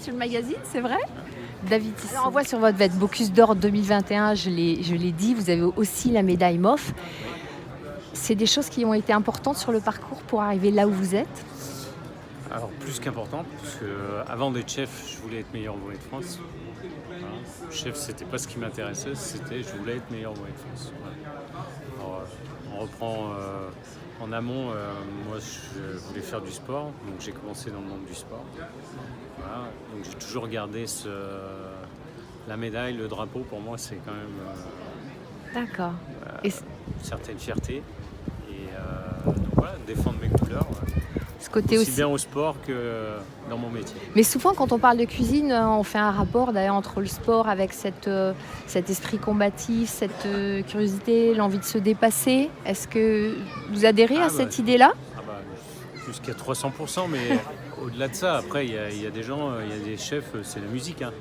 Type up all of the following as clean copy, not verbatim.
sur le magazine, c'est vrai? David Tissot. Alors, on voit sur votre veste Bocuse d'Or 2021, je l'ai dit, vous avez aussi la médaille MOF. C'est des choses qui ont été importantes sur le parcours pour arriver là où vous êtes? Alors plus qu'importante, parce que avant d'être chef, je voulais être meilleur volley de France. Voilà. Chef, c'était pas ce qui m'intéressait, c'était je voulais être meilleur volley de France. Voilà. Alors, on reprend en amont, moi je voulais faire du sport, donc j'ai commencé dans le monde du sport. Voilà. Donc j'ai toujours gardé la médaille, le drapeau, pour moi c'est quand même D'accord. une certaine fierté. Et donc voilà, défendre mes couleurs. Ce côté aussi bien au sport que dans mon métier. Mais souvent, quand on parle de cuisine, on fait un rapport d'ailleurs entre le sport avec cet esprit combatif, cette curiosité, l'envie de se dépasser. Est-ce que vous adhérez à cette idée-là? Plus qu'à 300%, mais au-delà de ça, après, il y a des gens, il y a des chefs, c'est la musique. Hein.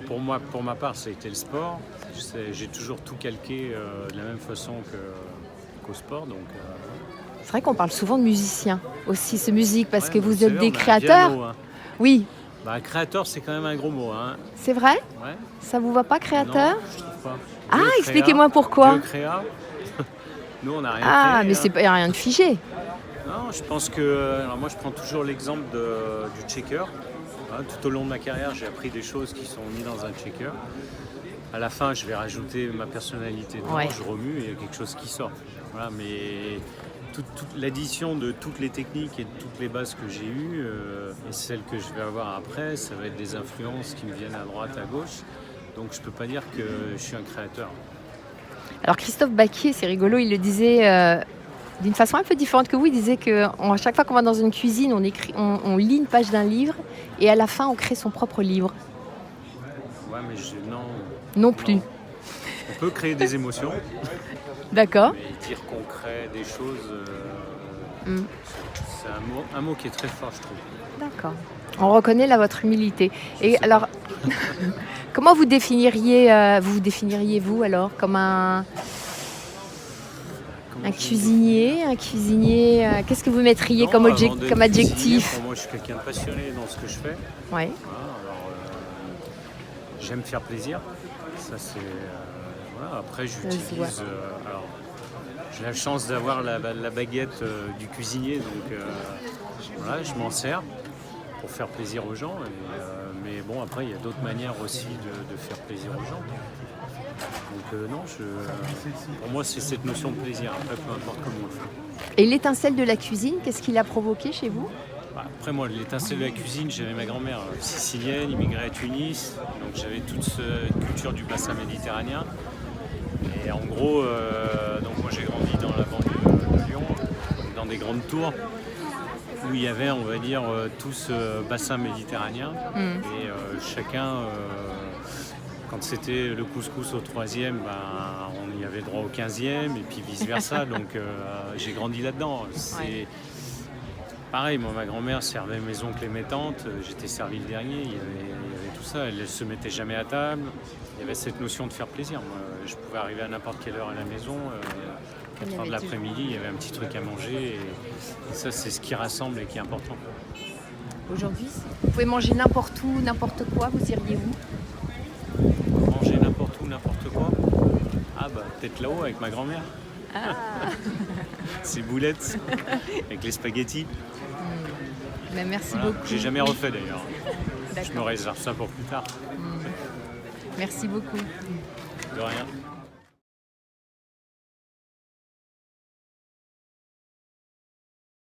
Pour ma part, ça a été le sport. J'ai toujours tout calqué de la même façon qu'au sport. Donc, c'est vrai qu'on parle souvent de musiciens aussi, ce musique, parce que vous êtes vrai, des créateurs. Mot, hein. Oui. Créateur, c'est quand même un gros mot. Hein. C'est vrai? Ouais. Ça vous va pas, créateur? Non, je trouve pas. Dieu expliquez-moi pourquoi. Dieu créa. Nous, on n'a rien créé. Mais c'est pas rien de figé. Non, je pense que... Alors moi, je prends toujours l'exemple du checker. Tout au long de ma carrière, j'ai appris des choses qui sont mises dans un checker. À la fin, je vais rajouter ma personnalité dedans, je remue et il y a quelque chose qui sort. Voilà, mais toute l'addition de toutes les techniques et de toutes les bases que j'ai eues et celles que je vais avoir après, ça va être des influences qui me viennent à droite, à gauche. Donc je peux pas dire que je suis un créateur. Alors Christophe Baquier, c'est rigolo, il le disait d'une façon un peu différente que vous. Il disait qu'à chaque fois qu'on va dans une cuisine, on lit une page d'un livre et à la fin, on crée son propre livre. Ouais, mais non plus. On peut créer des émotions. D'accord. Mais dire qu'on crée des choses, c'est un mot qui est très fort, je trouve. D'accord. On reconnaît là votre humilité. Et alors, comment vous définiriez vous alors comme un cuisinier, qu'est-ce que vous mettriez comme adjectif? Moi, je suis quelqu'un de passionné dans ce que je fais. Ouais. J'aime faire plaisir. Ça, c'est. Après, j'utilise. J'ai la chance d'avoir la baguette du cuisinier, donc je m'en sers pour faire plaisir aux gens. Mais bon, après, il y a d'autres manières aussi de faire plaisir aux gens. Donc pour moi, c'est cette notion de plaisir. Après, peu importe comment on le fait. Et l'étincelle de la cuisine, qu'est-ce qu'il a provoqué chez vous? Après, moi, l'étincelle de la cuisine, j'avais ma grand-mère sicilienne, immigrée à Tunis. Donc j'avais toute cette culture du bassin méditerranéen. Et en gros, donc moi j'ai grandi dans la banlieue de Lyon, dans des grandes tours, où il y avait, on va dire, tout ce bassin méditerranéen. Et chacun, quand c'était le couscous au 3e, on y avait droit au 15e, et puis vice-versa. Donc j'ai grandi là-dedans. C'est pareil, moi ma grand-mère servait mes oncles et mes tantes, j'étais servi le dernier, il y avait tout ça, elle ne se mettait jamais à table. Il y avait cette notion de faire plaisir. Moi, je pouvais arriver à n'importe quelle heure à la maison, 4h de l'après-midi, il y avait un petit truc à manger. Et ça, c'est ce qui rassemble et qui est important. Aujourd'hui, vous pouvez manger n'importe où, n'importe quoi, vous iriez où? Manger n'importe où, n'importe quoi? Peut-être là-haut avec ma grand-mère. Ces boulettes avec les spaghettis. Merci beaucoup. J'ai jamais refait d'ailleurs. Je me réserve ça pour plus tard. Merci beaucoup. De rien.